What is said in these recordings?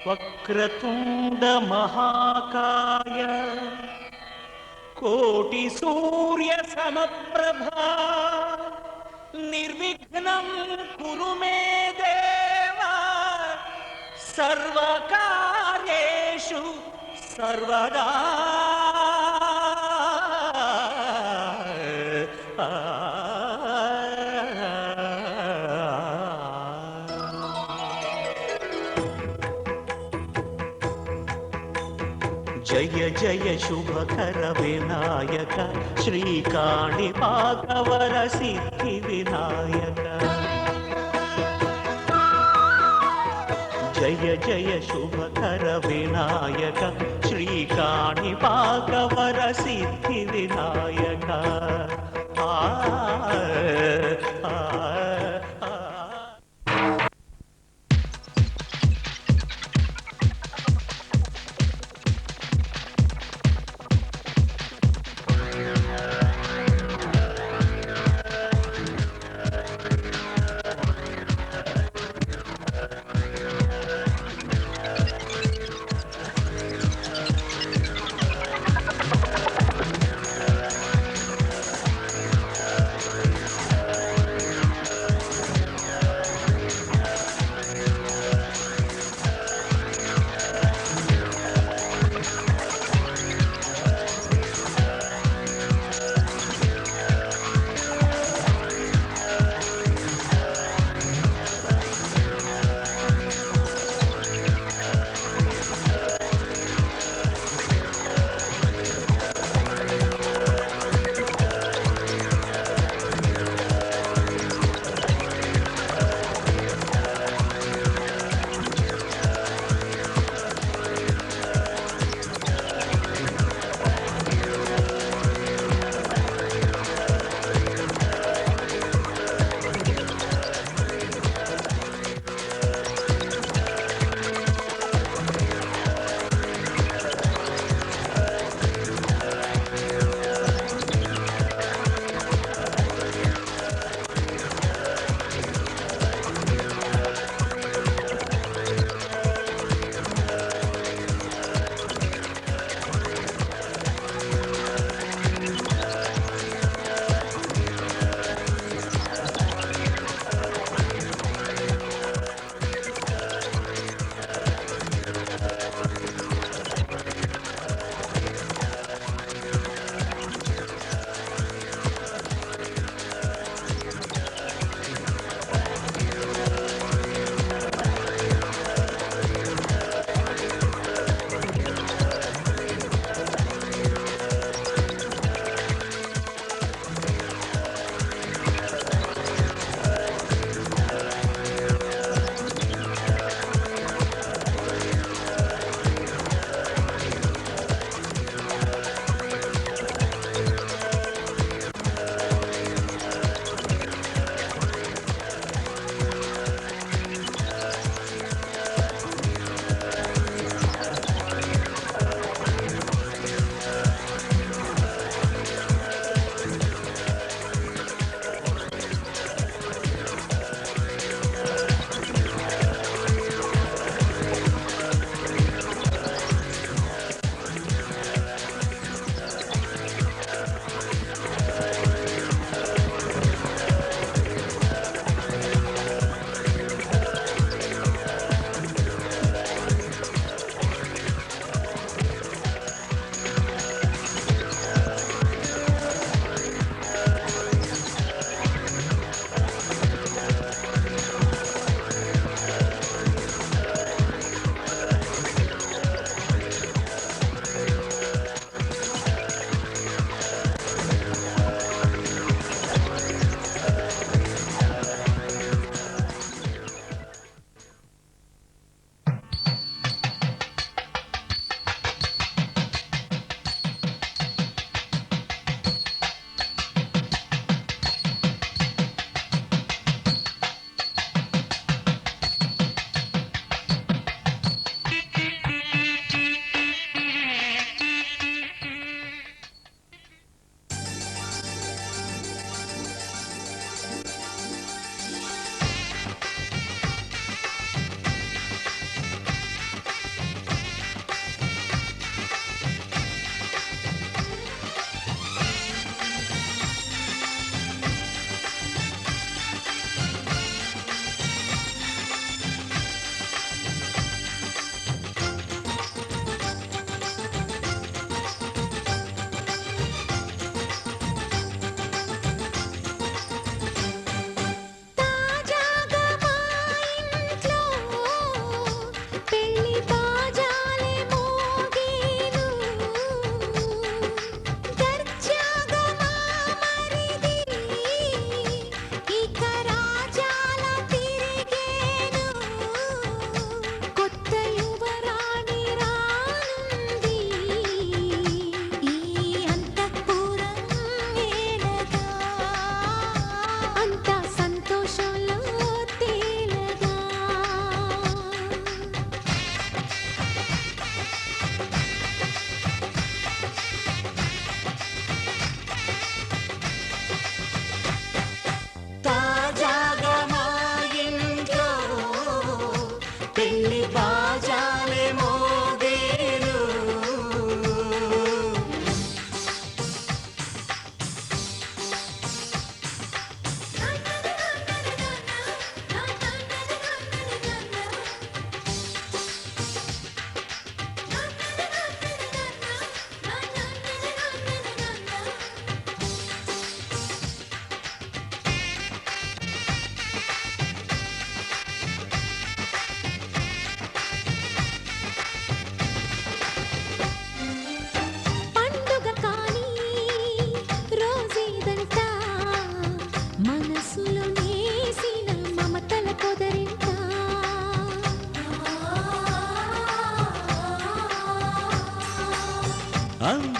వక్రతుండ మహాకాయ కోటి సూర్య సమప్రభా నిర్విఘ్నం కురు మే దేవా సర్వకార్యేషు సర్వదా. జయ జయ శుభకర వినాయక శ్రీకాణిపాకవర సిద్ధి వినాయక. జయ జయ శుభకర వినాయక శ్రీకాణిపాకవర సిద్ధి వినాయక. ఆ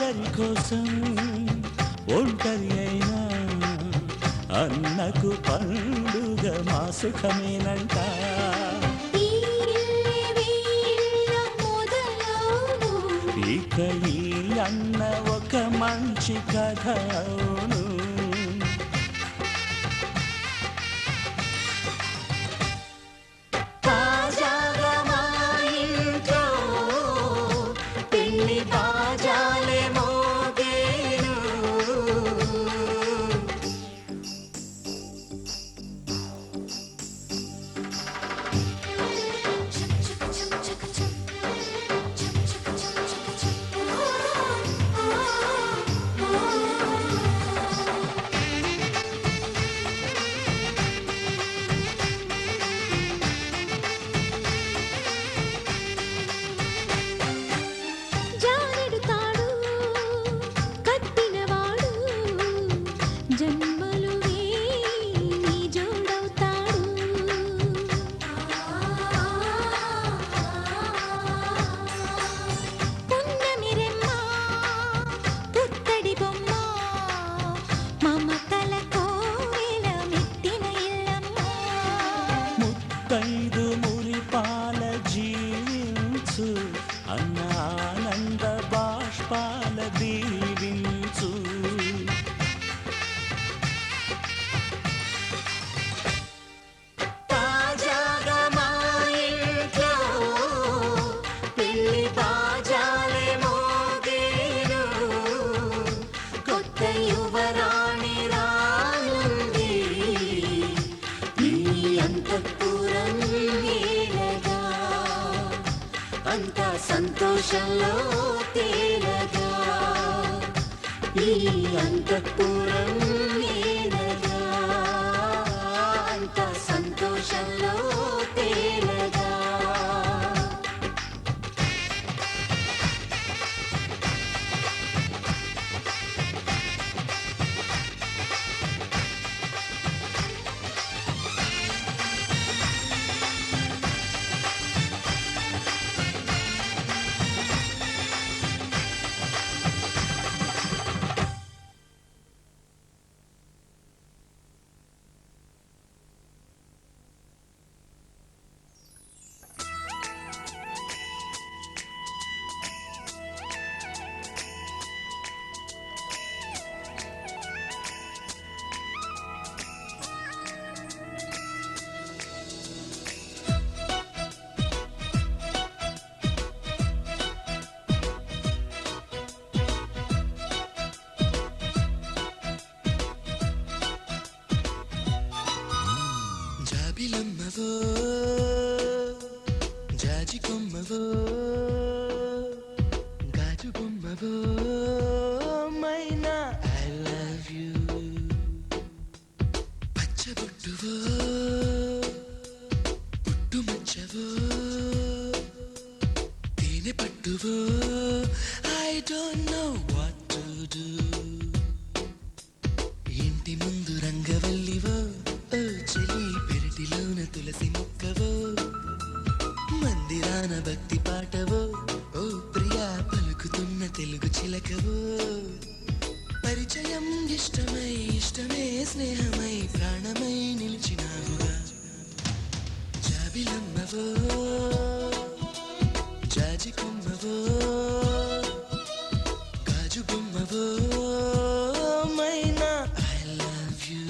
అందరి కోసం ఒంటరి అయినా అన్నకు పండుగ మా సుఖమేనంట. ఇక ఈ అన్న ఒక మంచి కథ అవును. ముత్తైదు మురిపాల జీవించు అన్న ఆనంద బాష్పాల దీవించు. తాజాగా మా ఇంట్లో పెళ్లి బాజాలే మోగేను. కొత్త యువరాణి రానుంది ఈ అంతఃపురం ఏలగా. అంతా సంతోషంలో తేలగా ఈ అంతఃపురం ఏలగా. అంతా సంతోషంలో తేలగా. జాబిలమ్మవో జాజి కొమ్మవో గాజు బొమ్మవో మైనా ఐ లవ్ యూ. పచ్చబొట్టువో పుట్టు మచ్చవో తేనె పట్టువో I don't know what to do. ఇంటి ముందు రంగవల్లివో ఓ చెలి పెరటిలోన తులసి మొక్కవో. మందిరాన భక్తి పాటవో ఓ ప్రియా పలుకుతున్న తెలుగు చిలకవో. పరిచయం ఇష్టమై ఇష్టమే స్నేహమై ప్రాణమై నిలిచినావుగా. జాబిలమ్మవో జాజి కొమ్మవో గాజు బొమ్మవో మైనా ఐ లవ్ యూ.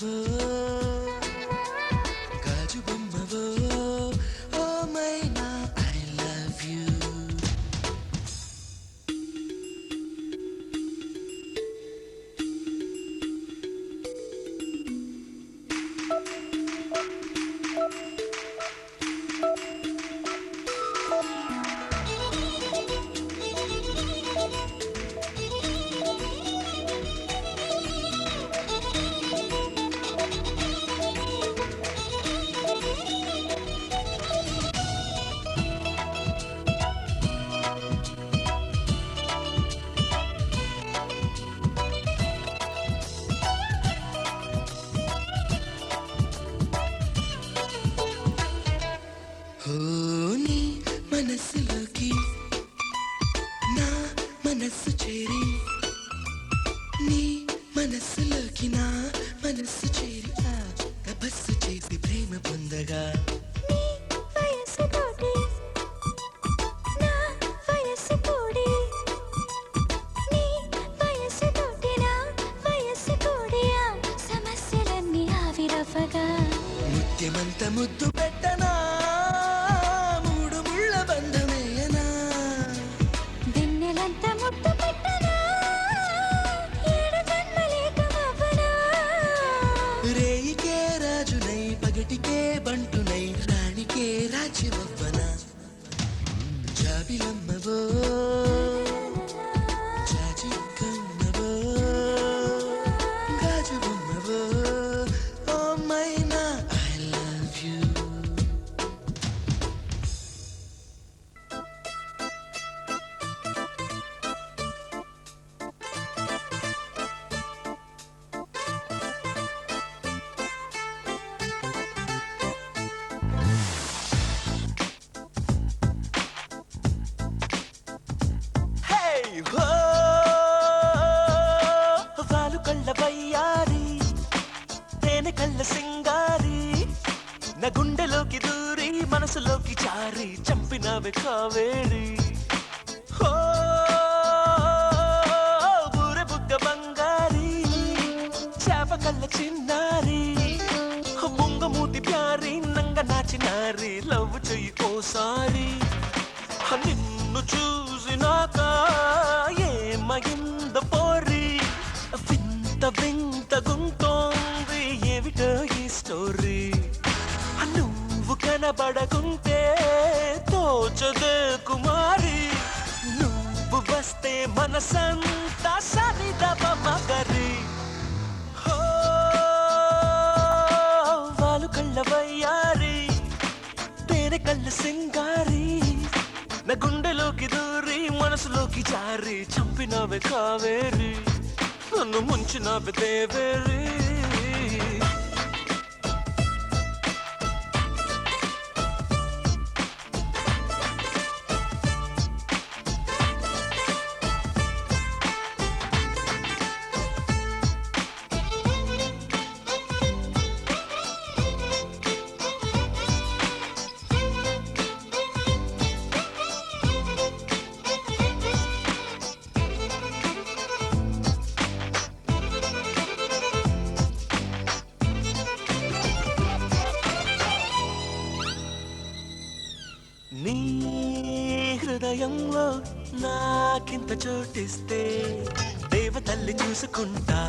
బొమ్మవో గాజు బొమ్మవో ఓ మైనా ఐ లవ్ యూ నీ మనస్సులోకి నా మనస్సు చేరి నీ మనస్సులోకి నా మనస్సు చేరి తపస్సు చేసి ప్రేమ పొందగా నీ వయస్సుతోటి నా వయస్సు కూడి నీ వయస్సుతోటి నా వయస్సు కూడి సమస్యలన్నీ ఆవిరవ్వగా ముత్యమంత ముద్దు పెట్టనా మూడు ముళ్ళ బంధమేయనా వెన్నెలంత ముద్దు పెట్టనా ఏడు జన్మలేకమవ్వనా రేయికే రాజునై పగటికే బంటునై రాణికే రాజ్యమవ్వనా జాబిలమ్మవో జాజికమ్మవో గాజు బొమ్మవో ఓ మైనా ఐ లవ్ యూ వాలు కళ్ళ వయ్యారి తేనె కళ్ళ సింగారి నా గుండెలోకి దూరి మనసులోకి చారి చంపినవి కావేరి ఊరె బుగ్గ బంగారి చేప కళ్ళ చిన్నారి ముంగమూతి ప్యారి నంగ నాచినారి లవ్ చెయ్యి ఓసారి నిన్ను చూసినాక ఏమయింద పోరి వింత వింత గుంటోంది ఏమిటో ఈ స్టోరీ నువ్వు కనబడకుంటే తోచదే కుమారి నువ్వు వస్తే మనసంతా సరిదవ మగరి వాలు కళ్ళ వయ్యారి తేనె కళ్ళ సింగారి నా గుండెలోకి దూరి మనసులోకి జారి చంపినవి కావేరి నన్ను ముంచినవి దేవేరి నీ హృదయంలో నాకింత చోటిస్తే దేవతల్లి చూసుకుంటా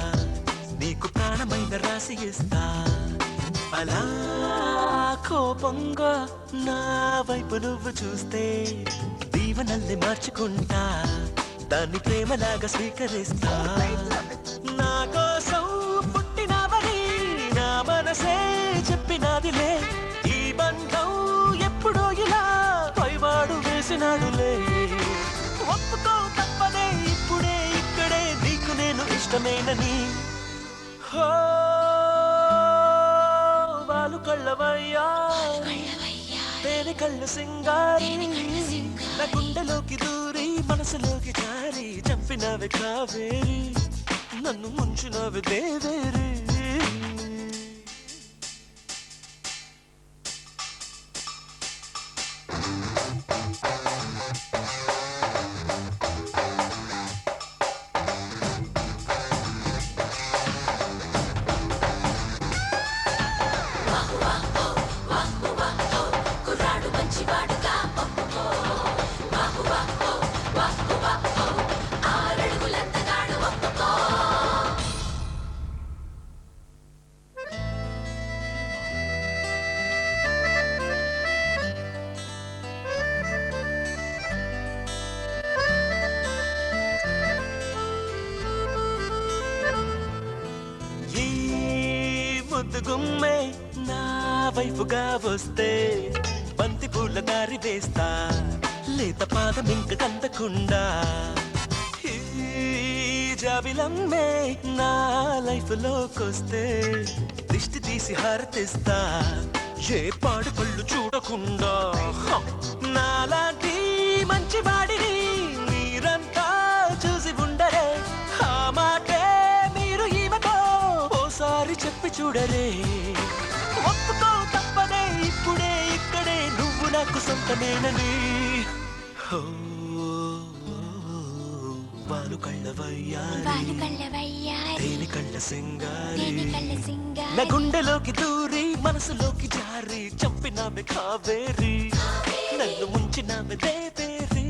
నీకు ప్రాణమైన రాసి ఇస్తా అలా కోపంగా నా వైపు నువ్వు చూస్తే దీవనల్ని మార్చుకుంటా దాన్ని ప్రేమలాగా స్వీకరిస్తా నా కోసం పుట్టినవని నా మనసే చెప్పినదిలే ఈ బంధం ఎప్పుడో ఇలా పైవాడు వేసినాడులే ఒప్పుకో తప్పదే ఇప్పుడే ఇక్కడే నీకు నేను ఇష్టమేనని వాలు కళ్ళవయ్యా తేనె కళ్ళు సింగారి నా గుండెలోకి దూరి మనసులోకి జారి చంపినవి కావేరి నన్ను ముంచినవి దేవేరి ముద్దు గుమ్మే నా వైపుగా వస్తే బంతి పూల దారి వేస్తా లేత పాదం ఇంక కందకుండా ఈ జాబిలమ్మే నా లైఫ్ లోకొస్తే దిష్టి తీసి హారతిస్తా ఏ పాడు పళ్ళు చూడకుండా నాలాంటి మంచి వాడిని మీరంతా చూసి ఉండరే ఆ మాటే మీరు ఈమెతో ఓసారి చెప్పి చూడరే ఒప్పుకో తప్పదే ఇప్పుడే ఇక్కడే నువ్వు నాకు సొంతమేనని ఓ, వాలు కళ్ళవయ్యారి తేనె కళ్ళ సింగారి నా గుండెలోకి దూరి మనసులోకి జారి చంపినావే కావేరి నన్ను ముంచినావే దేవేరి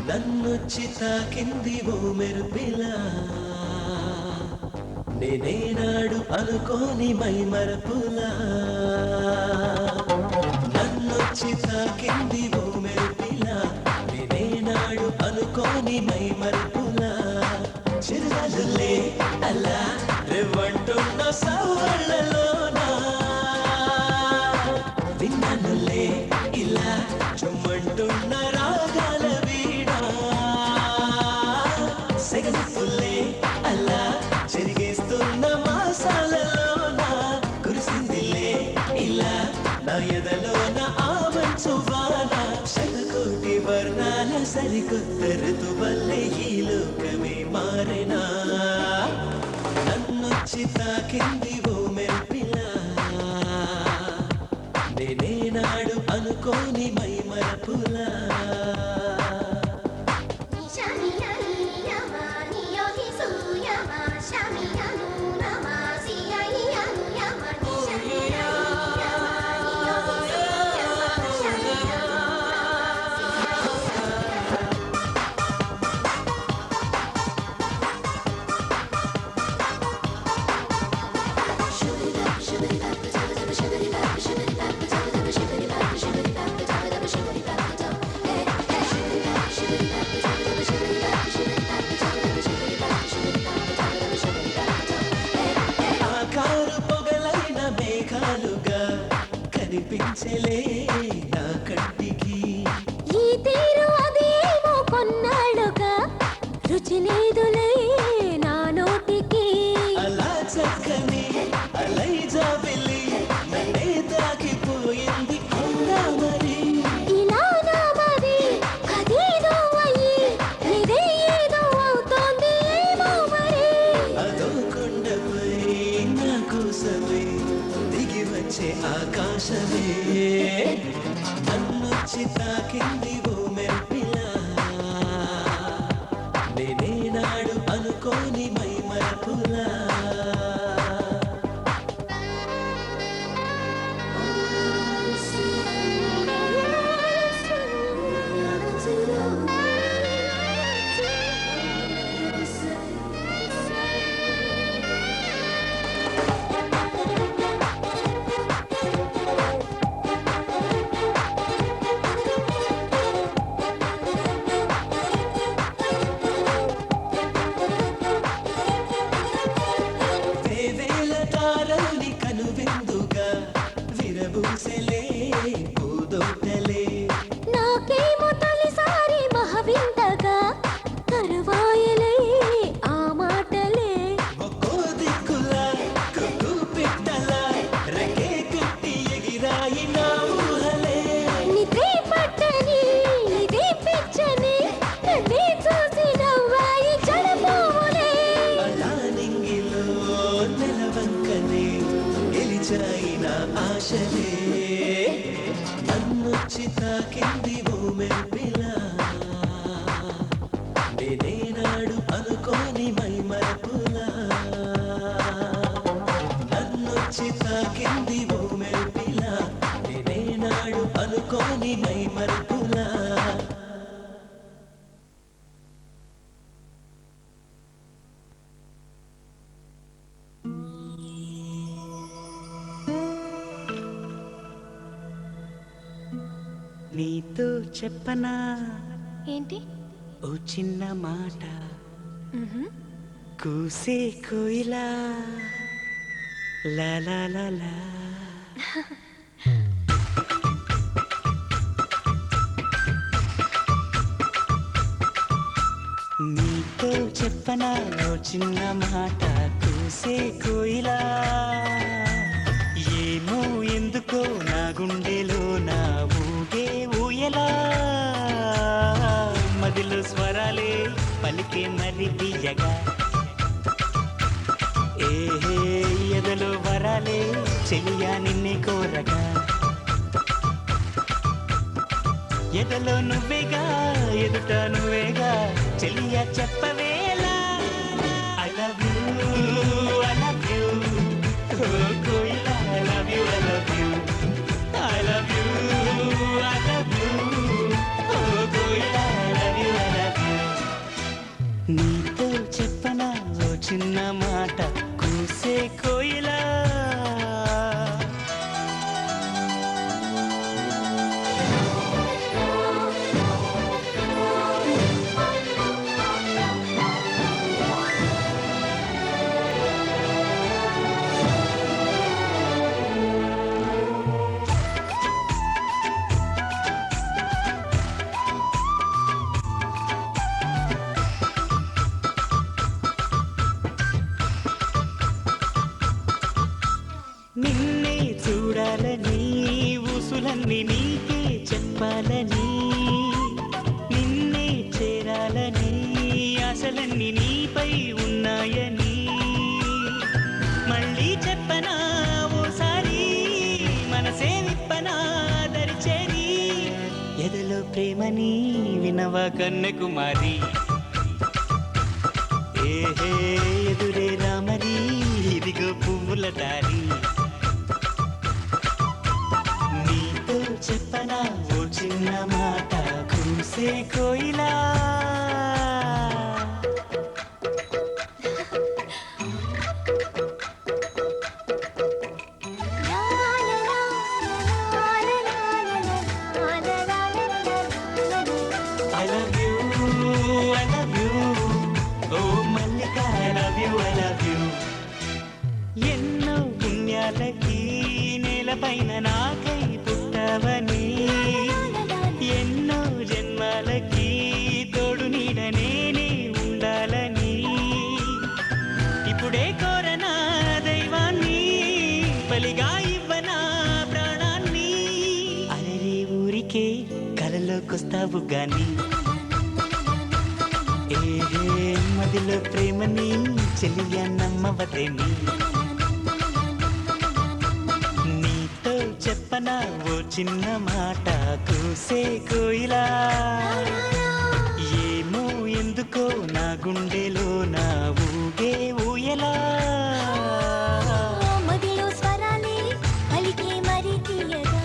నన్నొచ్చి తాకింది ఓ మెరుపిలా నేనేనాడు అనుకోని మై మరపులా నన్నొచ్చి తాకింది ఓ మెరుపిలా నేనేనాడు అనుకోని మై మరపులా చిరునవ్వులే అలా రేవంటున్న సవాళ్ళలోనా విన్ననులే ఇలా చుమ్మంటున్న రాగాల వీడా సెగలిపులే అలా చెరిగేస్తున్న మాసాలలోన కురిసిందిలే ఇలా నా ఎదలోన ఆవంచువాన శతకోటి వర్ణాల సరికొత్త ఋతువల్లే ఈ లోకమే మారెనా నన్నొచ్చి తాకింది ఓ మెరుపిలా నేనేనాడు అనుకోని మై మరపులా ఆకారు పొగలైన మేఘాలుగా కనిపించలే నా కంటికి ఈ తీరు అదేమో కొన్నాళ్ళుగా రుచి లేదులే నా నోటికి అలా చక్కని అలై జాబిలి నన్నే తాకిపోయింది అవునా మరి ఇలా నా మది అదేదో అయ్యి ఇదే ఏదో అవుతోంది ఏమో మరి అదో కొండపై నా కోసమే దిగి వచ్చే ఆకాశమే నన్నొచ్చి తాకింది ఓ మెరుపిలా నేనేనాడు అనుకోని మై మరపులా వచ్చాయిన ఆశలే నన్నొచ్చి తాకింది ఓ మెరుపిలా నేనేనాడు అనుకోని మై మరపులా నన్నొచ్చి తాకింది ఓ మెరుపిలా నేనేనాడు అనుకోని మై మరపులా నీతో చెప్పనా ఏంటి? ఓ చిన్న మాట కూసే కోయిలా లా లా లా లా. నీతో చెప్పనా ఓ చిన్న మాట కూసే కోయిలా ఏమో ఎందుకో నా గుండెలో నా ఊగే ఊయలా మదిలో స్వరాలే పలికే మరి తీయగా ఏహే ఎదలో వరాలే చెలియా నిన్నే కోరగా ఎదలో నువ్వేగా ఎదుట నువ్వేగా చెలియా చెప్పవేలా I love you I love you ఓ కోయిలా I love you I love you I love you I love you ఓ కోయిలా I love you I love you. నీతో చెప్పనా ఓ చిన్న మాట కూసే కోయిలా నిన్నే చూడాలని ఊసులన్నీ నీకే చెప్పాలని నిన్నే చేరాలని ఆశలన్నీ నీపై ఉన్నాయని మళ్ళీ చెప్పనా ఓసారి మనసే విప్పనా దరిచేరి ఎదలో ప్రేమని వినవా కన్యకుమారి ఏహే ఎదురే రామరి ఇదిగో పువ్వుల దారి నీతో చెప్పనా ఓ చిన్న మాట కూసే కోయిలా I love you, I love you. Oh Mallika, I love you, I love you. ఎన్నో పుణ్యాలకి నేలపైన నాకై పుట్టవని ఎన్నో జన్మాలకి తోడు నీడ నేనే ఉండాలని ఇప్పుడే కోరనా దైవాన్ని బలిగా ఇవ్వనా ప్రాణాన్ని అరే ఊరికే కలలోకొస్తావు గాని ఏహే మదిలో ప్రేమని చెలియా నమ్మవదేమి నీతో చెప్పనా ఓ చిన్న మాట కూసే కోయిలా ఏమో ఎందుకో నా గుండెలో నా ఊగే ఊయలా మదిలో స్వరాలే పలికే మరి తీయగా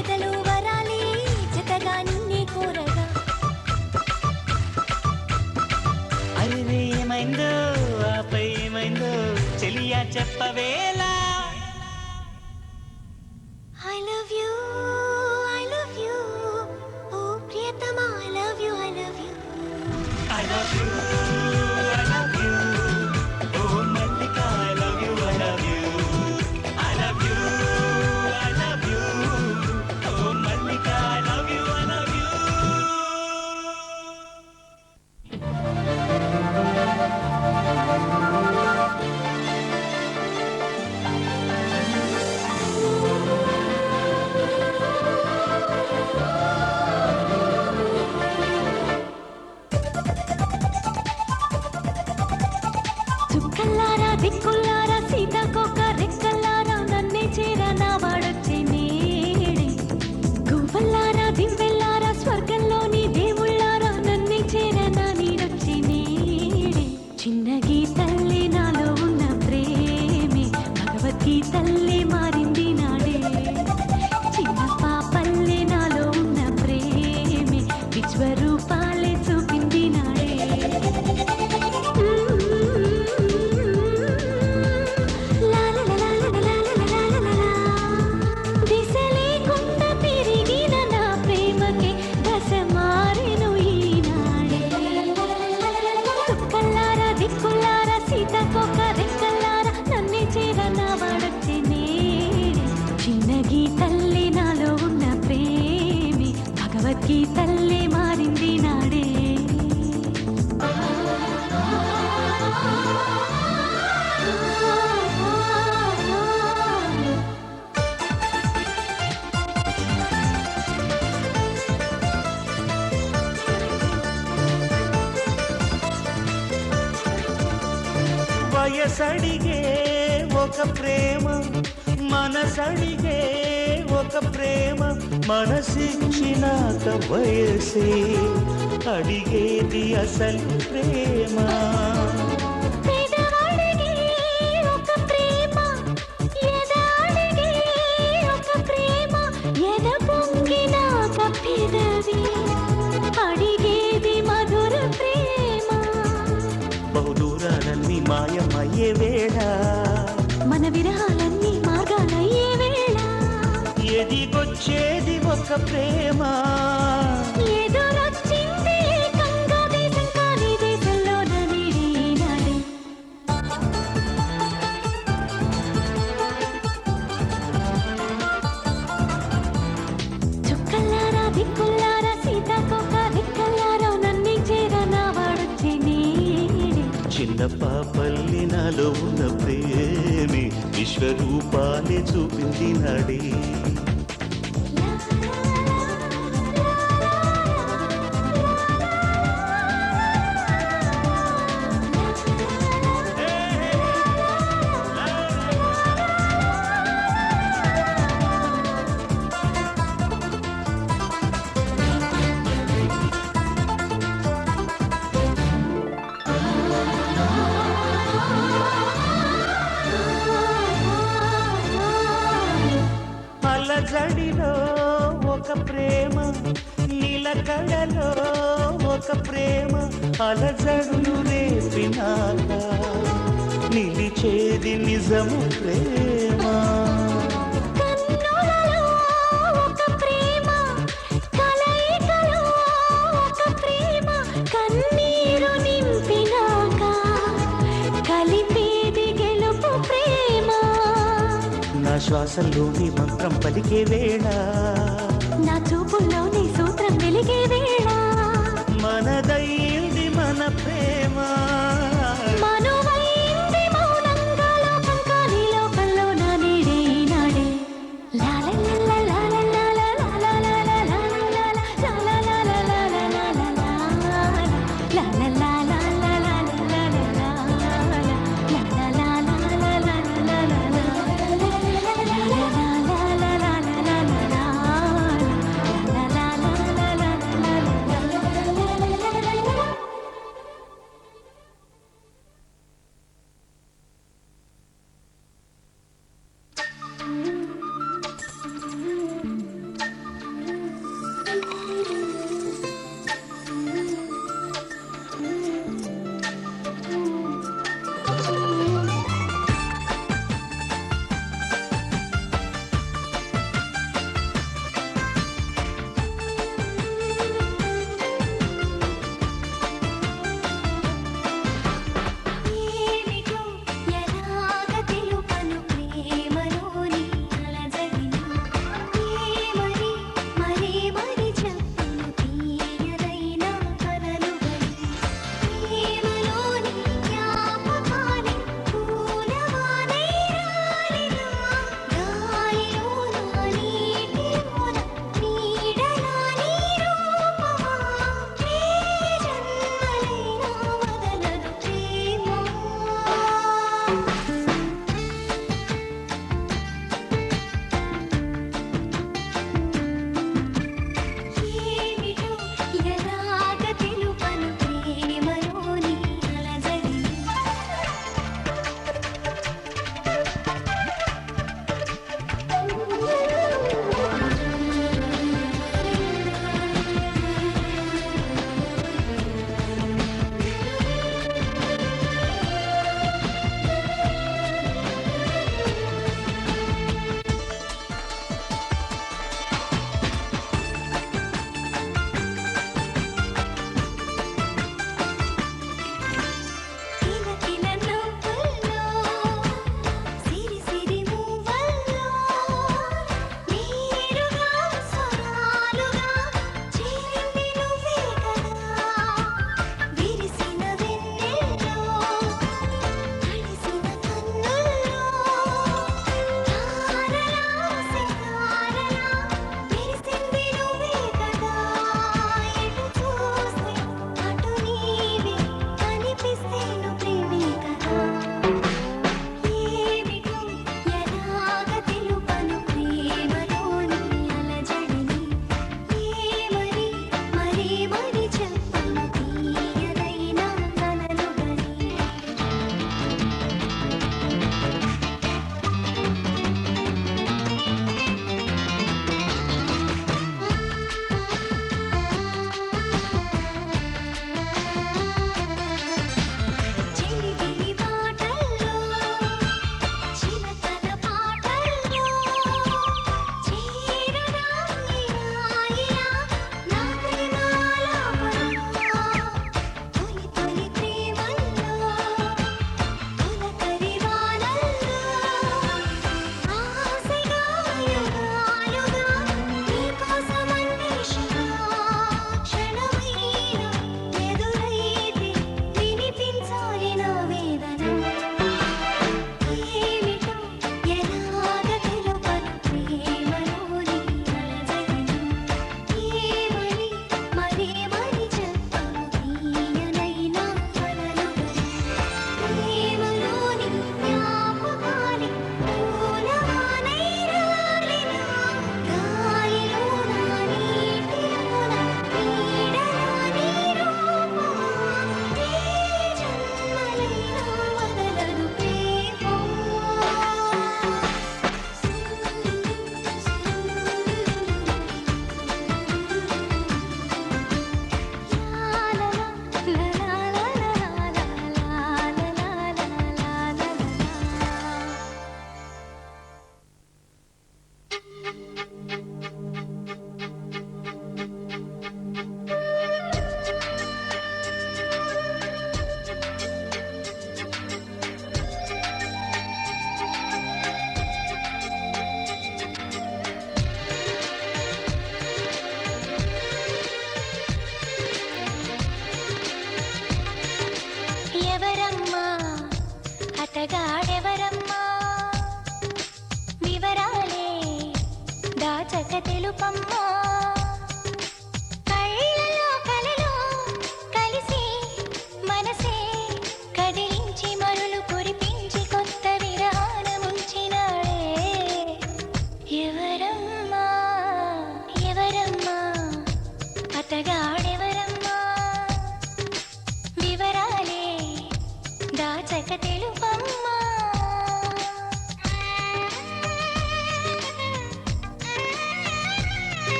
ఎదలో వరాలే జతగా నిన్నే కోరగా అరే ఏమైందో ఆపై ఏమైందో చెలియా చెప్పవేలా I love you, I love you. Oh Priyatama, I love you, I love you. I love you, I love you. Oh Mallika, I love you, I love you. I love you, I love you. Oh Mallika, I love you, I love you. చుక్కల్లారా దిక్కుల్లారా సీతాకోక రెక్కల్లారా నన్నే చేరనా వాడొచ్చే నేడే గువ్వల్లారా దివ్వెల్లారా స్వర్గంలోని దేవుళ్ళారా నన్నే చేరనా నీడొచ్చే నేడే చిన్న గీతల్లే నాలో ఉన్న ప్రేమే భగవద్గీతల్లే మారింది నాడే చిన్న పాపల్లే నాలో ఉన్న ప్రేమే విశ్వరూపాలే చూపింది నాడే దిశ లేకుండా తిరిగిన నా ప్రేమకే దశ మారెను ఈనాడే చుక్కల్లారా దిక్కుల్లారా సీతాకోక రెక్కల్లారా నన్నే చేరనా వాడొచ్చే నేడే చిన్న గీతల్లే నాలో ఉన్న ప్రేమే భగవద్గీతల్లే మారింది నాడే వయసడిగే ఒక ప్రేమ మనసడిగే ఒక ప్రేమ మనసిచ్చినాక వయసే అడిగేది అసలు ప్రేమ పేదవాడిగే ఒక ప్రేమ ఎదాడిగే ఒక ప్రేమ ఎద పొంగినాక పెదవి అడిగేది మధుర ప్రేమ బహుదూరాలన్నీ మాయమయ్యే వేళ మన విరహాలన్నీ మార్గాలయ్యే వేళ ఎదిగొచ్చేది ఒక ప్రేమ ఎదురొచ్చింది ఏకంగా దేశం కాని దేశంలో నీడే చుక్కల్లారా దిక్కుల్లారా సీతాకోక దిక్కల్లారా నన్నే చేరనా వాడొచ్చే నేడే చిన్న పాపల్లి నాలో ఉన్న ప్రేమి విశ్వరూపాన్ని చూపింది నాడే అలజడిలో ఒక ప్రేమ నీలకడలో ఒక ప్రేమ అలజడులు రేపినాక నిలిచేది నిజము ప్రేమ కన్నులలో ఒక ప్రేమ కలయికలో ఒక ప్రేమ కన్నీరు నింపినాక కలిపేది గెలుపు ప్రేమ నా శ్వాసంలోని మంత్రం పలికే వేళ నా చూపుల్లోని సూత్రం వెలిగే వేళ మనదైంది మన ప్రేమ మనువైంది మౌనంగా లోకం కాని లోకంలో నా నీడే ఈనాడే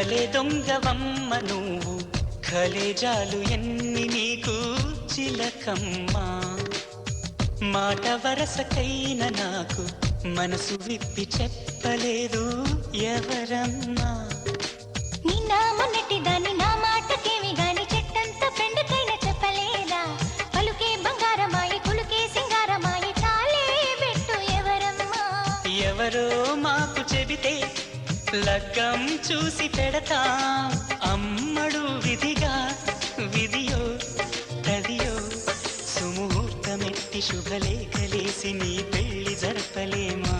కలే దొంగవమ్మ నువ్వు కలేజాలు ఎన్ని నీకు చిలకమ్మా మాట వరసకైన నాకు మనసు విప్పి చెప్పలేదు ఎవరమ్మా నిన్న మొన్నటి దాన్ని నా మాటకేమి గాని చెట్టంతా పెండకైన చెప్పలేదా పలుకే బంగారమాయి కులుకే సింగారమాయి చాలే పెట్టు ఎవరమ్మా ఎవరో మాకు చెబితే లగ్గం చూసి పెడతా అమ్మడు విధిగా విధియో తదియో సుముహూర్తమెట్టి శుభలేఖలేసి నీ పెళ్లి జరపలేమా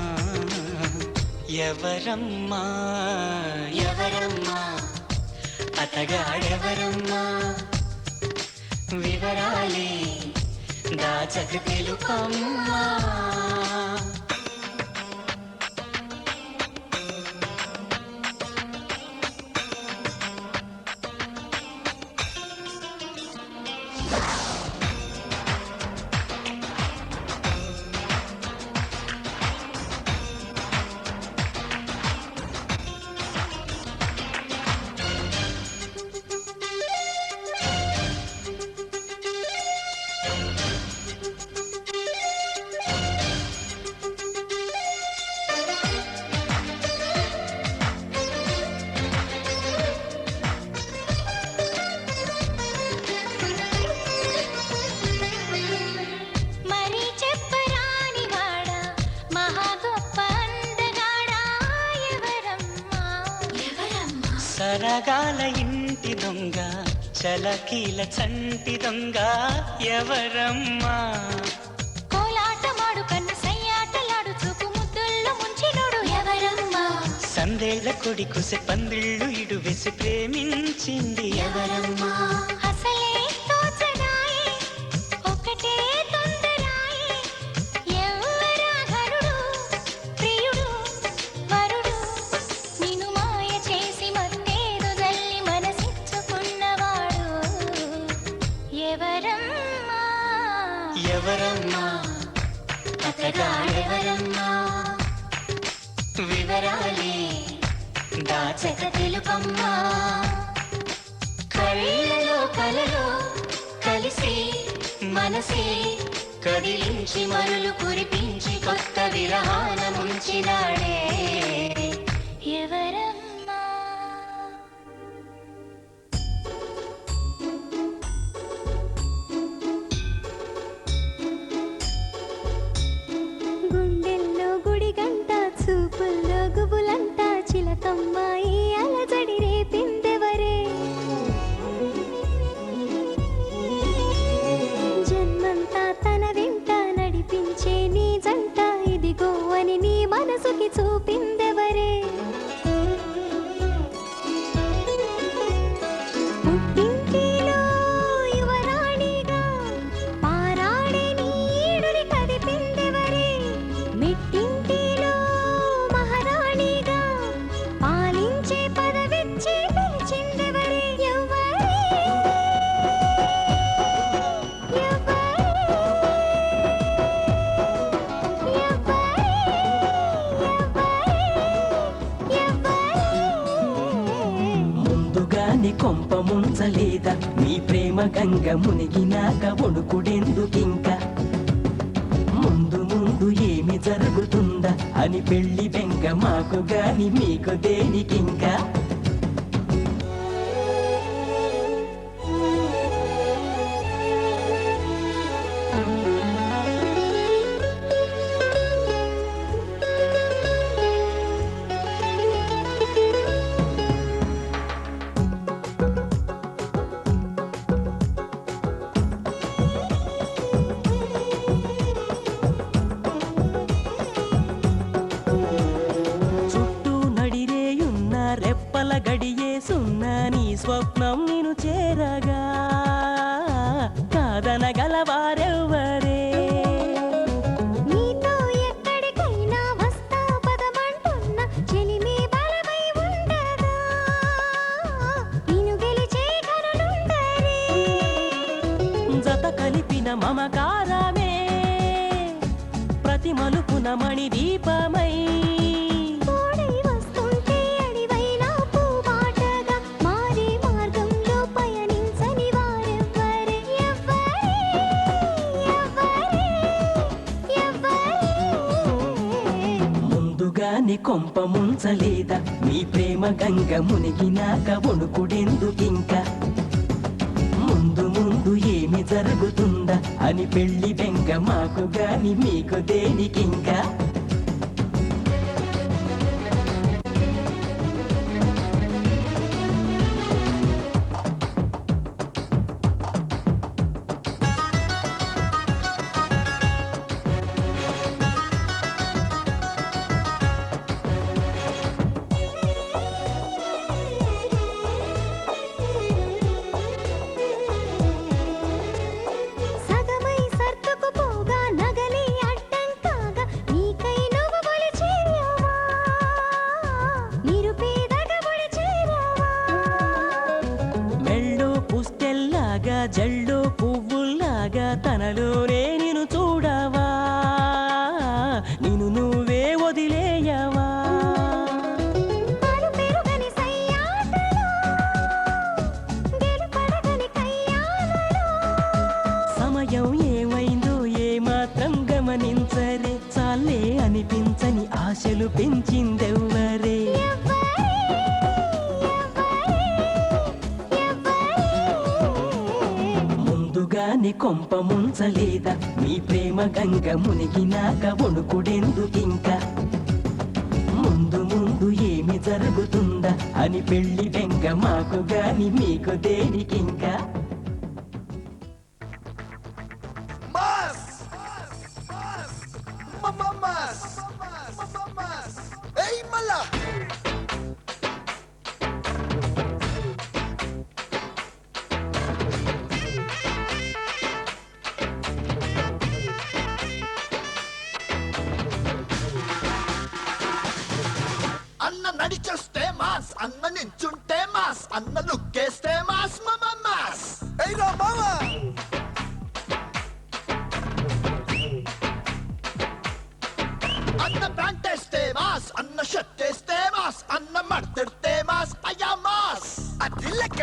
ఎవరమ్మా ఎవరమ్మా అతగాడెవరమ్మా వివరాలే దాచక తెలుపమ్మా సరగాల ఇంటి దొంగ చలకీల చంటి దొంగ ఎవరమ్మా కోలాటమాడు కన్ను సయ్యాటలాడు చూపు ముద్దుల్లో ముంచినోడు ఎవరమ్మా సందేళ్ల కొడి కుసె పందిళ్ళు ఇడు వేసి ప్రేమించింది ఎవరమ్మా అసలే తోచడాయే ఒకటే తొందరాయే ఎవరా ఘరుడు ప్రియుడు వరుడు నిన్ను మాయ చేసి మత్తేదో జల్లి మనసిచ్చుకున్నవాడు ఎవరమ్మా ఎవరమ్మా అతగాడెవరమ్మా వివరాలే దాచక తెలుపమ్మా కళ్ళలో కలలో కలిసి మనసే కదిలించి మరులు కురిపించి కొత్త విరహాన ముంచినాడే ఎవరమ్మా గుండెల్లో గుడి గంట చూపుల్లో గుబులంట చిలకమ్మాయి అలజడి రేపిందెవరే జన్మంతా తన వెంట నడిపించే నీ జంట ఇదిగో అని నీ మనసుకి చూపిందెవరే పుట్టింటిలో యువరాణిగా పారాడే నీడుని కదిపిందెవరే మెట్టింటిలో మహారాణిగా పాలించే పదవిచ్చి పిలిచిందెవరే ఎవరే ముందుగాని కొంప ముంచలేదా నీ ప్రేమ గంగ మునిగినాక వణుకుడెందుకింక ముందు ముందు ఏమి జరుగుతుందా అని పెళ్లి బెంగ మాకు గాని మీకు దేనికింకా చుట్టూ నడిరేయున్న రెప్పల గడియేసున్న నీ స్వప్నం నేను చేరగా కాదనగలవారెవ్వరే నీతో ఎక్కడికైనా వస్తా పదమంటున్న చెలిమే బలమై ఉండగా నిన్ను గెలిచే కనులుండరే జత కలిపిన మమకారమే ప్రతి మలుపున మణి దీపమై తోడై వస్తుంటే అడివైనా పూబాటగా ముందుగాని కొంప ముంచలేదా మీ ప్రేమ గంగ మునిగినాక వణుకుడెందుకింకా ముందు ముందు ఏమి జరుగుతుందా అని పెళ్లి బెంగ మాకు గాని మీకు దేనికింకా సగమై సర్దుకుపోగా నగలి అడ్డం కాగా నీకై నువ్వు బలి చేరావా నిరుపేదగా బలి చేరావా మెళ్ళో పుస్తెల్లాగా జల్లో పువ్వుల్లాగా తనలోనే నిన్ను చూడవా నిన్ను నువ్వే వదిలేయవా పాలు పెరుగని సయ్యాటలో గెలుపడగని కయ్యాలలో సమయం ఏమైందో ఏమాత్రం గమనించరే చాలే అనిపించని ఆశలు పెంచిందెవ్వరే ముందుగాని కొంప ముంచలేదా మీ ప్రేమ గంగ మునిగినాక వణుకుడెందుకింకా ముందు ముందు ఏమి జరుగుతుందా అని పెళ్లి బెంగ మాకు గాని మీకు దేనికింకా Mas! Mamamas! Mamamas! Hey, mala! అన్న నడిచేస్తే మాస్ అన్న నించుంటే మాస్ అన్న లుక్కేస్తే మాస్ మమాస్ ఏయ్ రా మామా అన్న ప్యాంట్ వేస్తే మాస్ అన్న షర్ట్ వేస్తే మాస్ అన్న మడతెడితే మాస్ అయ్యా మాస్ అది లెక్క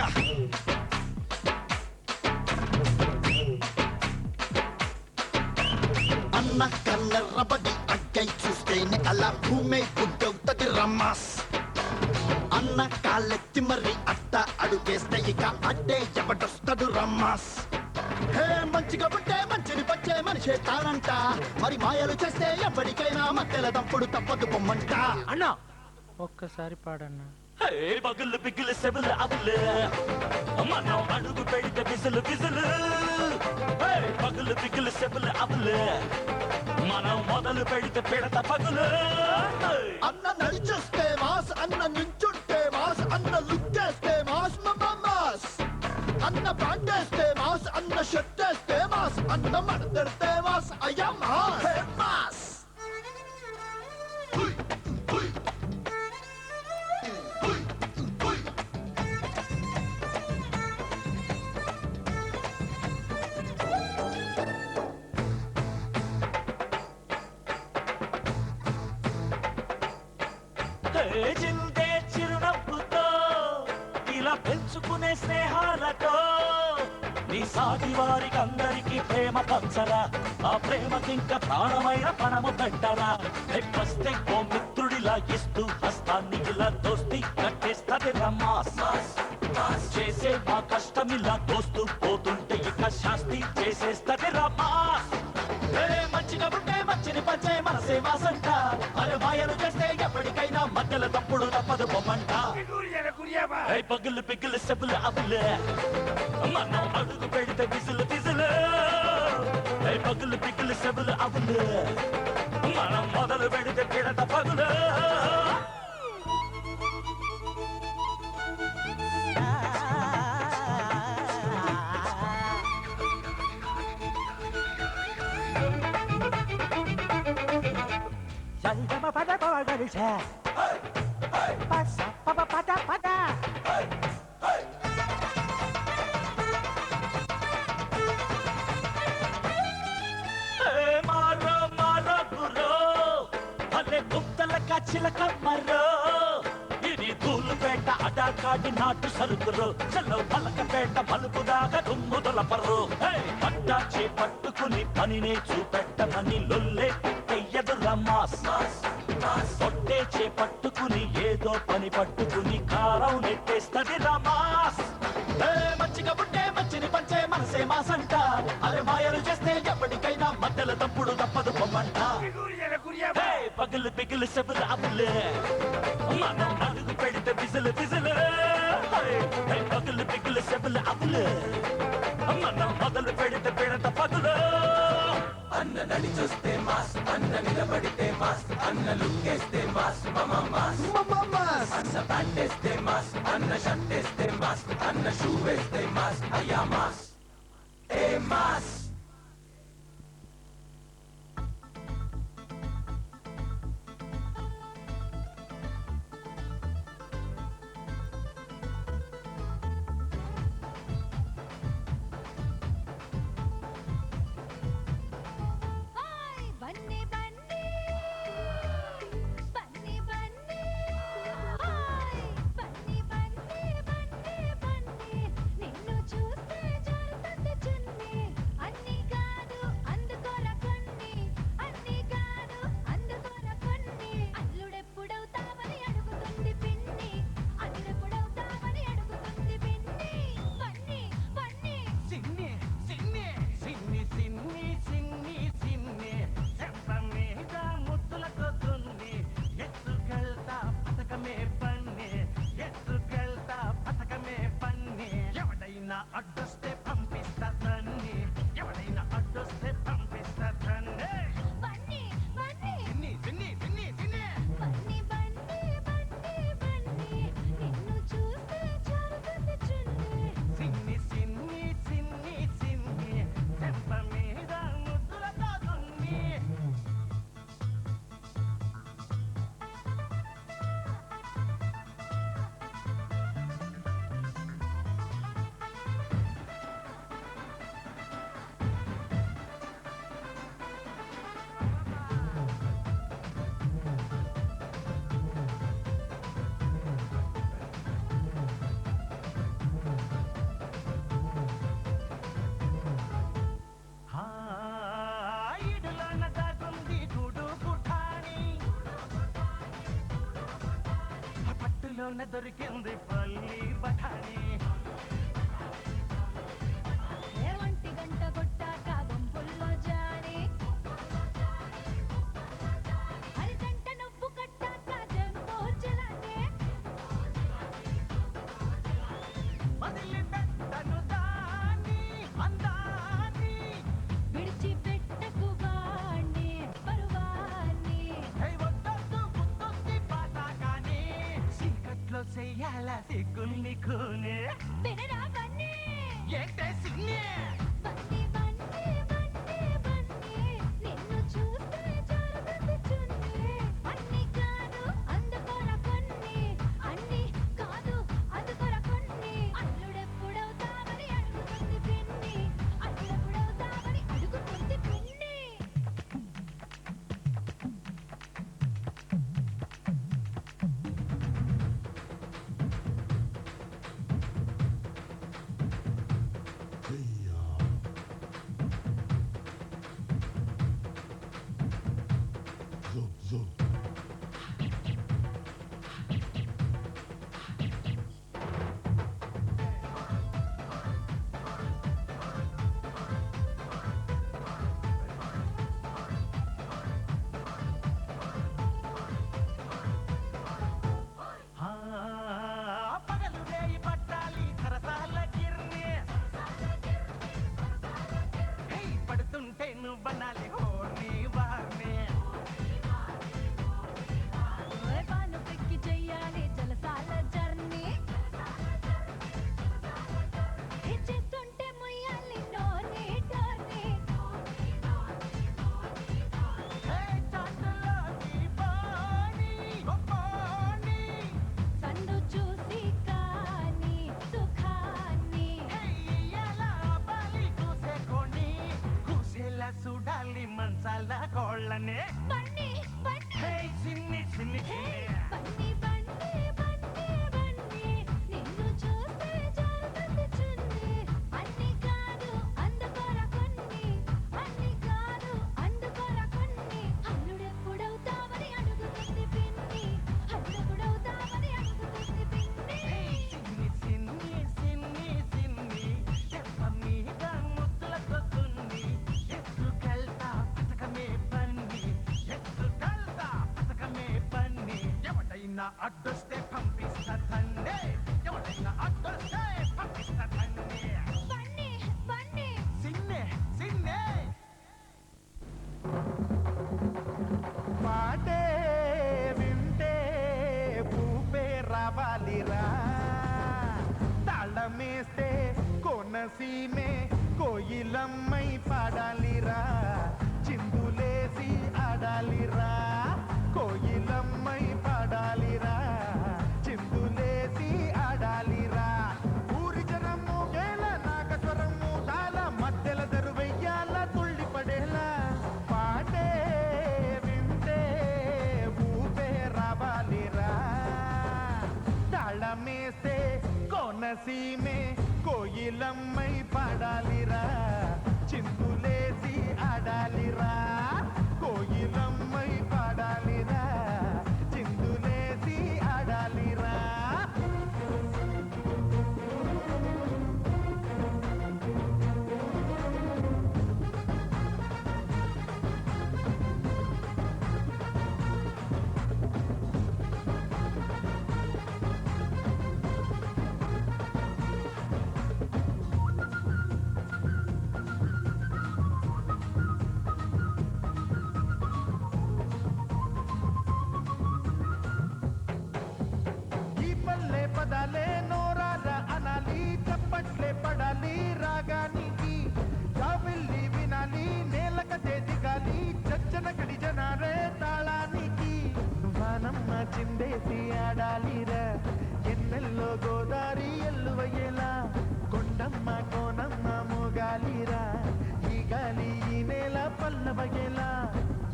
అన్న కన్నెర్రబడి అగ్గై చూస్తేనే అలా భూమి గుడ్డవుతుంది రమ్మాస్ అన్న కాళ్ళెత్తి మరి అట్ట అడుగేస్తే ఇక అడ్డే ఎవడొస్తాడు రమ్మాస్ హే మంచిగా ఉంటే మంచిని పంచే మనిషే తానంట మరి మాయలు చేస్తే ఎప్పటికైనా మధ్యల తప్పుడు తప్పదు పొమ్మంట అన్నా ఒక్కసారి పాడన్నా పగులు పిగులు సెబులు అబులు మనం అడుగు పెడితే బిసులు బిసులు పగులు పిగులు సెబులు అబులు మనం మొదలు పెడితే పెడత పగులు అన్న నడిచేస్తే మాస్ అన్న నించుంటే మాస్ అన్న లుక్కేస్తే మాస్ మాస్ అన్న ప్యాంటేస్తే మాస్ అన్న షర్టేస్తే మాస్ అన్న మడతెడితే మాస్ అయ్యా మాస్ హే మాస్ హుయ్ హుయ్ హుయ్ హుయ్ చిందే చిరునవ్వుతో ఇలా పెంచుకునే స్నేహాలతో నీ సాటి వారికి అందరికీ ప్రేమ పంచరా ఆ ప్రేమకింక ప్రాణమైన పణము పెట్టరా వస్తే ఓ మిత్రుడిలా ఇస్తూ హస్తాన్ని ఇలా దోస్తి కట్టేస్తది రమాస్ చేసే మా కష్టం ఇలా దోస్తూ పోతుంటే ఇక శాస్తి చేసేస్తది రమాస్ మంచిగా ఉంటే మంచిని పంచే మనసే వాసంట అరే మాయలు చేస్తే ఎప్పటికైనా మధ్యలో తప్పుడు తప్పదు బొమ్మంట పగులు పిగులు సెబులు అబులు మనం అడుగు పెడితే బిజులు బిజులు పగులు పిగులు సెబులు అబులు మనం మొదలు పెడితే పిడత పగులు మారో మారో గురో భలే గుప్తల కచ్చిల కమ్మరో ఇది తూలుపేట అడాకాడి నాటు సరుకురు చలో పలకపేట పలుకుదాగా దుమ్ము దొలపరు పట్టాచి పట్టుకుని పనినే చూపెట్టమని లొల్లే ఎదురా మాస్ కొట్టేచే పట్టుకుని ఏదో పని పట్టుకుని కారం నెట్టేస్తది రామాస్ మంచిగా పుట్టే మంచిని పంచే మనసే మాసంట అరే మాయలు చేస్తే ఎప్పటికైనా మధ్యలో తప్పుడు తప్పదు పొమ్మంట పగులు పిగులు సెబులు అబులు మనం అడుగు పెడితే బిజులు బిజులు పగులు పిగులు సెబులు అబులు మనం మొదలు పెడితే పెడత పగులు అన్న నడి చూస్తే మాస్ అన్న నిలబడితే మాస్ అన్న లుక్కేస్తే మాస్ మమ మాస్ అన్న ప్యాంట్ వేస్తే మాస్ అన్న షర్ట్ వేస్తే మాస్ అన్న షూ వేస్తే మాస్ అయ్యా మాస్ ఏ మాస్ అడ్డొస్తే పంపిస్తా తన్ని ఎవడైనా అడ్డొస్తే పంపిస్తా తన్ని సిన్ని సిన్ని సిన్ని సిన్ని సిన్ని సిన్ని సిన్ని సిన్ని చెంప మీద ముద్దులతో దున్ని పట్టులోన దొరికింది పల్లి బఠానీ ఒంటి గంట కొట్టాక గుంపుల్లో జారి అరిగంట నొప్పు కట్టాక జంబో జలానే వదిలి పెట్టను దాన్ని అందాన్ని విడిచిపెట్టకు వాణ్ణి పరువాన్ని వద్దొద్దు గుర్తొచ్చి పాట కానీ చీకట్లో చెయ్యాల సిగ్గుల్ని కూనే ఎవడైనా అడ్డొస్తే పంపిస్తా తండే ఎవడైనా అడ్డొస్తే పంపిస్తా తండే బండి బండి సిన్నే సిన్నే పాటే వింటే పూపే రావాలిరా తాళమేస్తే కోనసీమే కోయిలమ్మై పాడాలిరా చిందులేసి ఆడాలిరా కోయిలమ్మై పాడాలిరా చిందులేసి ఆడాలిరా ఊరి జనము గేల నాగస్వరము తాళ మధ్యల దరువెయ్యాల తుళ్ళి పడేలా పాటే వింటే ఊపే రావాలిరా తాళమేస్తే కోనసీమే కోయిలమ్మై పాడాలిరా చిందులేసి ఆడాలిరా కోయిలమ్మై పాడాలిరా చిందులేసి ఆడాలిరా ఈ పల్లె పదాలే నోరాల అనాలి చప్పట్లే పడాలి రాగానికి జాబిల్లి వినాలి నేలకతే దిగాలి చచ్చన గడి జనారే తాళానికి వానమ్మ చిందేసి ఆడాలిరా ఎన్నెల్లో గోదారి ఎల్లువయ్యేలా కొండమ్మ కోనమ్మ మోగాలిరా ఈ గాలి ఈ నేల పల్లవయ్యేలా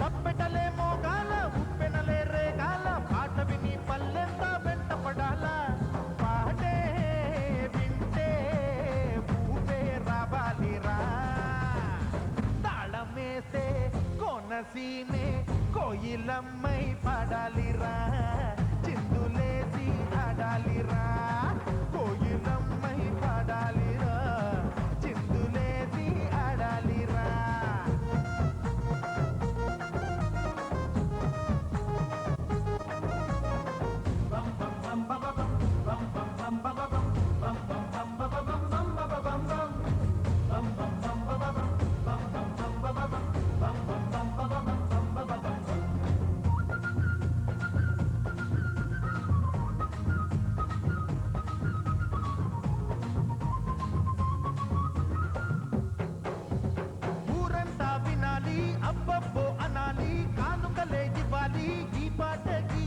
తప్పెటలే మోగాల ఉప్పెనలే రేగాల పాట విని పల్లెంత వెంట పడాలా పాటే వింటే ఊపే రావాలిరా తాళమేసే కోనసీమే కోయిలమ్మై పాడాలిరా చిందులేసి ఆడాలిరా కోయిలమ్మై పాడాలిరా చిందులేసి ఆడాలిరా ఊరంతా వినాలి అబ్బబ్బో అనాలి కానుకలే ఇవ్వాలి ఈ పాటకి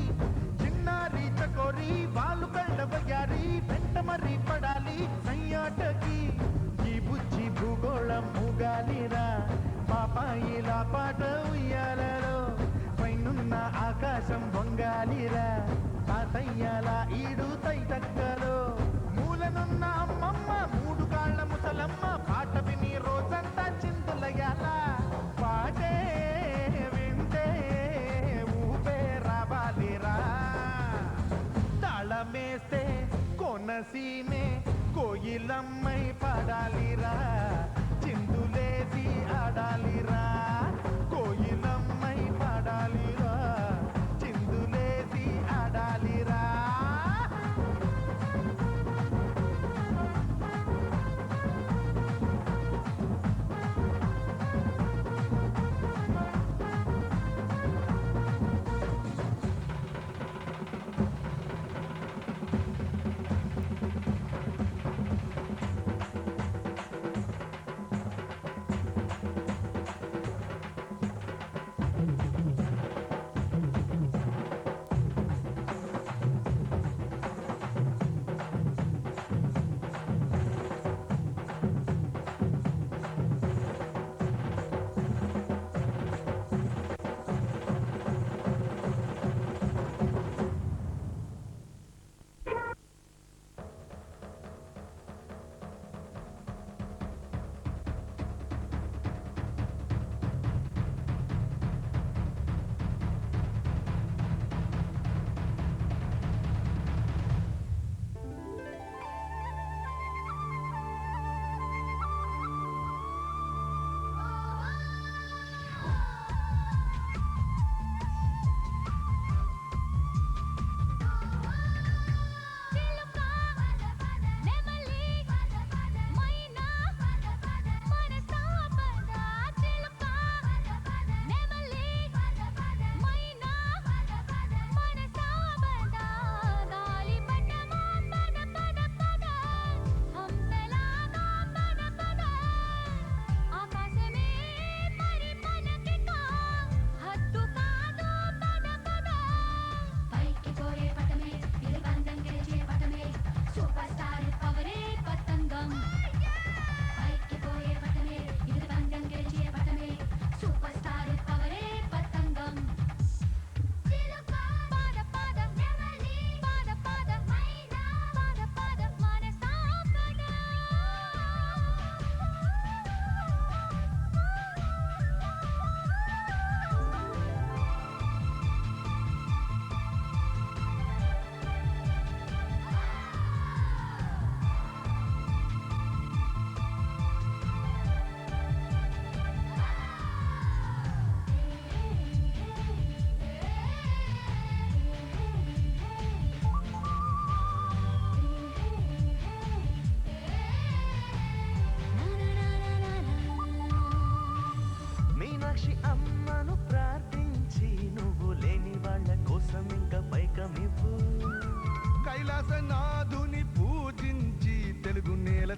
చిన్నారి చకోరి వాళ్ళు కళ్ళ వయ్యారి వెంట మరి పడాలి సయ్యాటకి ఈ బుజ్జి భూగోళం మూగాలిరా పాపాయిలా పాట ఉయ్యాలలో పైనున్న ఆకాశం వంగాలిరా తాతయ్యాల ఈడు తైతక్కలో మూలనున్న అమ్మమ్మ మూడు కాళ్ళ ముసలమ్మ పాట విని రోజంతా చిందులయ్యాల పాటే వింటే ఊపే రావాలిరా తాళమేస్తే కోనసీమే కోయిలమ్మై పాడాలిరా చిందులేసి ఆడాలిరా కోయిలమ్మై పాడాలిరా చిందులేసి ఆడాలిరా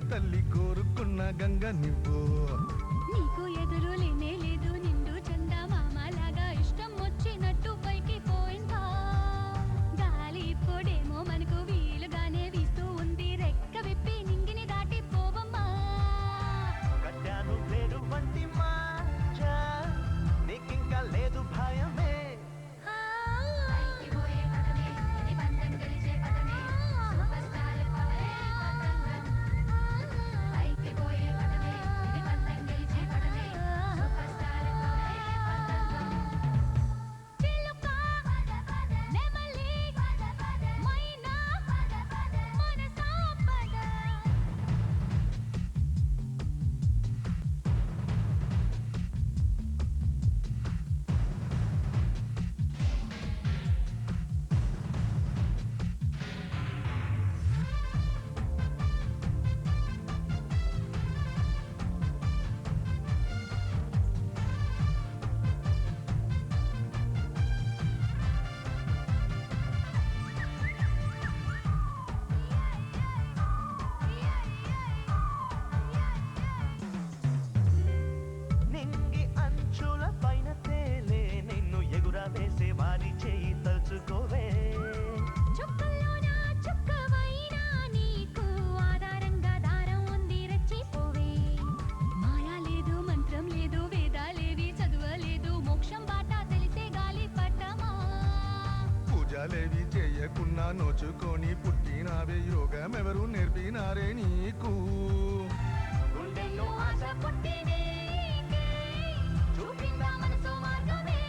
తల్లి కోరుకున్న గంగ నువ్వు. నీకు ఎదురు లేనే లేదు నిండు చందా మామలాగా ఇష్టం వచ్చినట్టు పైకి పోయిందా గాలి ఇప్పుడేమో మనకు వీలుగానే వీస్తూ ఉంది రెక్క విప్పి నింగిని దాటి పోవమ్మా కట్టాను పేరు వంటి మాంజా నీకింకా లేదు భయమే పూజలేవి చేయకున్నా నోచుకొని పుట్టినావే యోగం ఎవరు నేర్పినారే నీకు. గుండెల్లో ఆశ పుట్టి నీకే చూపిందా మనసు మార్గమే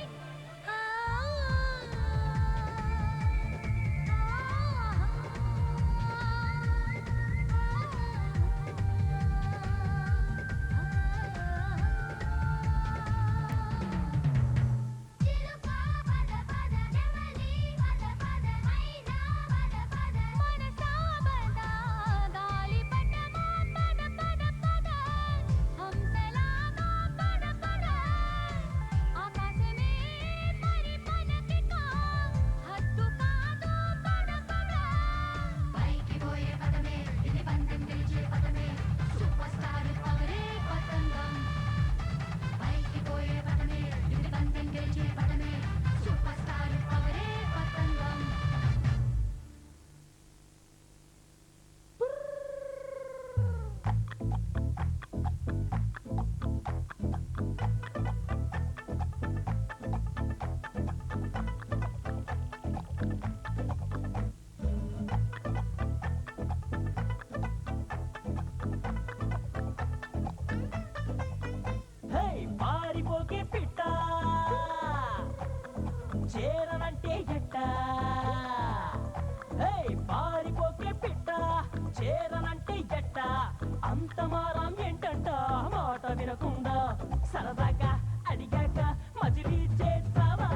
హే పారిపోకే పిట్ట చేరనంటే ఎట్ట హే పారిపోకే పిట్ట చేరనంటే ఎట్ట అంత మారం ఏంటంట మాట వినకుండా సరదాగా అడిగాక మజిలీ చేస్తావా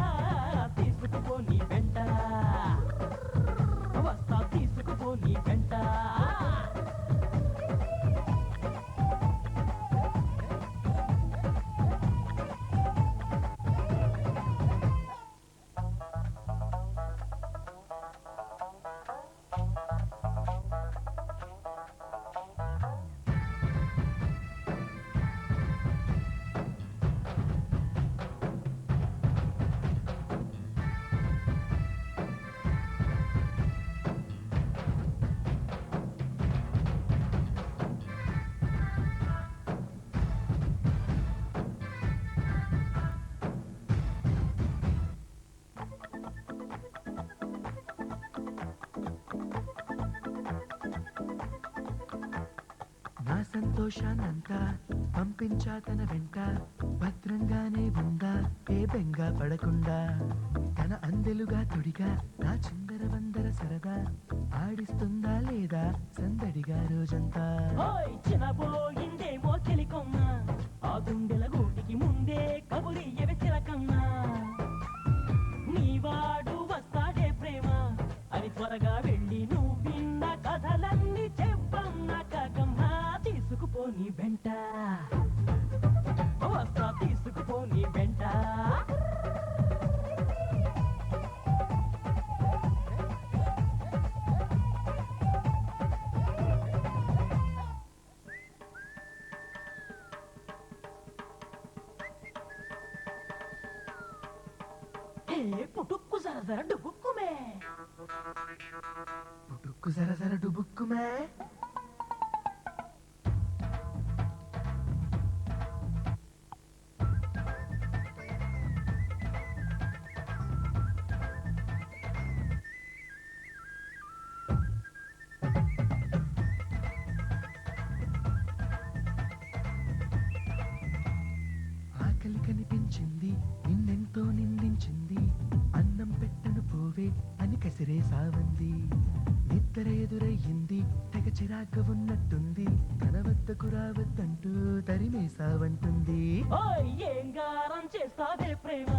తీసుకుపో నీ వెంట వస్తా తీసుకుపో నీ వెంట నా సంతోషాన్నంతా పంపించా తన వెంట భద్రంగానే ఉందా ఏ బెంగ పడకుండా తన అందెలుగా తొడిగా నా చిందర వందర సరదా ఆడిస్తుందా లేదా సందడిగా రోజంతా ఓయ్ చినబోయిందేమో చెలికొమ్మ ఆ గుండెల గూటికి ముందే కబురియవి చిలకమ్మా నీవాడు వస్తాడే ప్రేమ అని త్వరగా వెళ్ళి నువ్వు విన్న కథలన్నీ చెప్పన్న కాకమ్మా తీసుకుపో నీ వెంట వస్తా తీసుకుపో నీ వెంట పుట్టుక్కు సరసర డుబుక్కుమే. పుట్టుక్కు సరసర డుబుక్కుమే. ఆకలి కనిపించింది, నిన్నెంతో నిందించింది, అన్నం పెట్టను పోవే అని కసిరే సావంది. నిద్ర ఎదురయ్యింది, తెగ చిరాగ్గా ఉన్నట్టుంది, తన వద్దకు రావద్దంటూ తరిమే సావంటుంది. ఓయ్ ఏం గారం చేస్తావే ప్రేమ,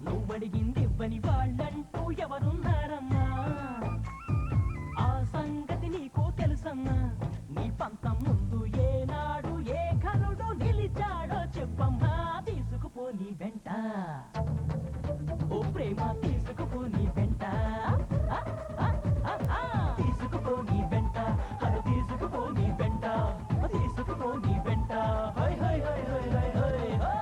నువ్వడిగింది ఇవ్వని వాళ్ళంటూ ఎవరున్నారమ్మా? ఆ సంగతి నీకు తెలుసమ్మా? నీ పంతం ముందు ఏనాడు ఏ ఘనుడు నిలిచాడో చెప్పమ్మా. తీసుకుపోని వెంట ఓ ప్రేమ, తీసుకుపోని వెంట, తీసుకుపోని వెంట, హలో తీసుకుపోని వెంట, తీసుకుపోని వెంట. High high high high high high high.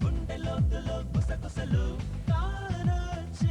గుండె లోతులో గుసగుసలు తానొచ్చేదాకా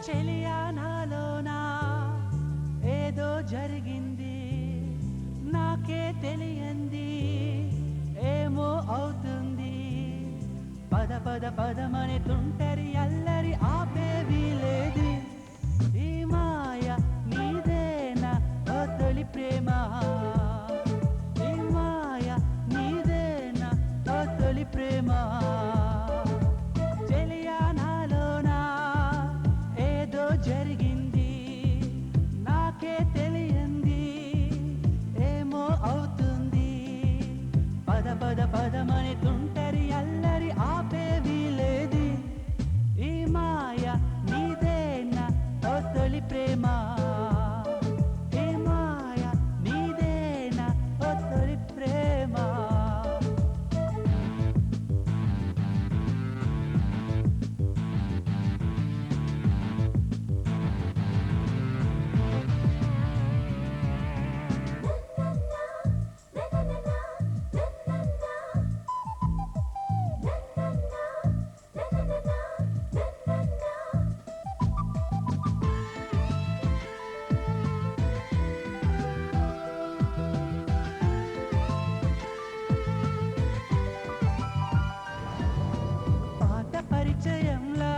చెలియా నాలోనా ఏదో జరిగింది నాకే తెలియంది ఏమో అవుతుంది పద పద పదమని తుంటరి అల్లరి ఆపేవి లేదు ఈ మాయ నీదేనా ఓ తొలి ప్రేమ ఈ మాయ నీదేనా ఓ తొలి ప్రేమ చెలియా నాలోనా ఏదో జరిగింది నాకే తెలియంది ఏమో అవుతుంది పద పద పదమని తుంటరి అల్లరి ఆపేవి లేదు ఈ మాయ నీదేనా ఓ తొలి ప్రేమ ఈ మాయ నీదేనా ఓ తొలి ప్రేమ పాత పరిచయంలా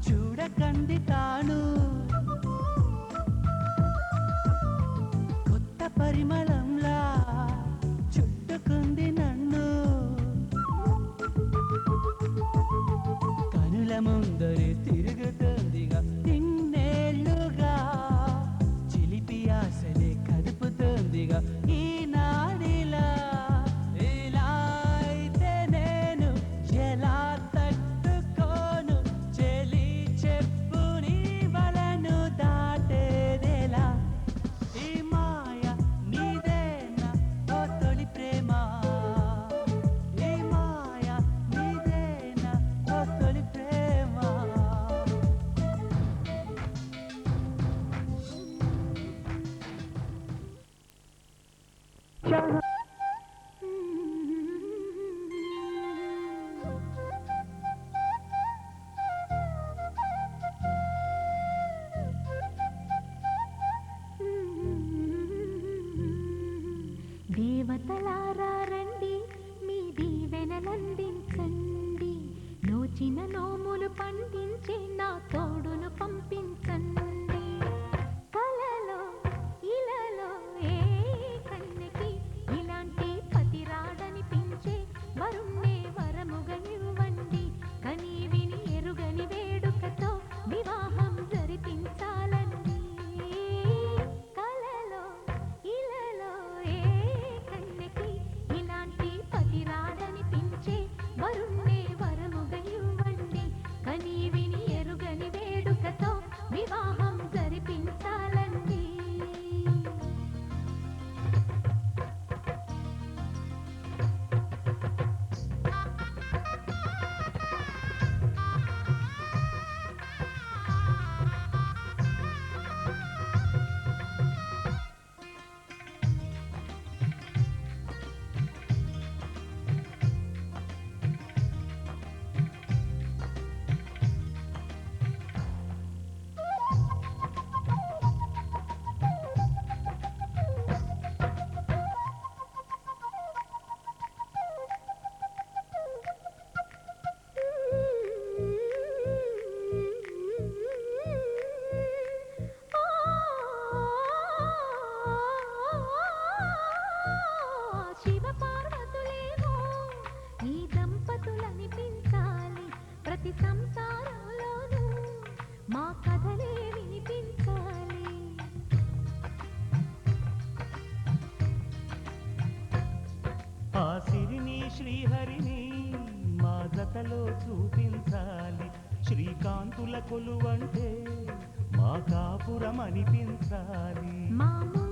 చూడకండి తాను కొత్త పరిమళంలా చుట్టుకుంది నన్ను కనుల ముందరే తిరుగుతుందిగా ఇన్నేళ్లుగా చిలిపి ఆశలే కదుపుతుందిగా ఈనాడిలా ఇలా అయితే నేను ఎలా తట్టుకోను చెలి చెప్పు నీ వలను దాటేదెలా ఈ మాయ నీదేనా ఓ తొలి ప్రేమ ఈ మాయ నీదేనా ఓ తొలి ప్రేమ దేవతలారా రండి మీ దీవెనలందించండి నోచిన నోములు పండించి నా తోడును పంపించండి కలలో ఇలలో ఏ కన్నెకి ఇలాంటి పతి రాడనిపించే వరుణ్ణే వరముగా ఇవ్వండి కని విని ఎరుగని వేడుకతో వివాహం జరిపించాలండి కలలో ఇలలో ఏ కన్నెకి ఇలాంటి పతి రాడనిపించే వరుణ్ణే వరముగా ఇవ్వండి కని విని ఎరుగని వేడుకతో వివాహం జరిపించాలండి శివ పార్వతులేమో ఈ దంపతులనిపించాలి ప్రతి సంసారంలోనూ మా కథలే వినిపించాలి ఆ సిరిని శ్రీహరిని మా జతలో చూపించాలి శ్రీకాంతుల కొలువంటే మా కాపురం అనిపించాలి మాము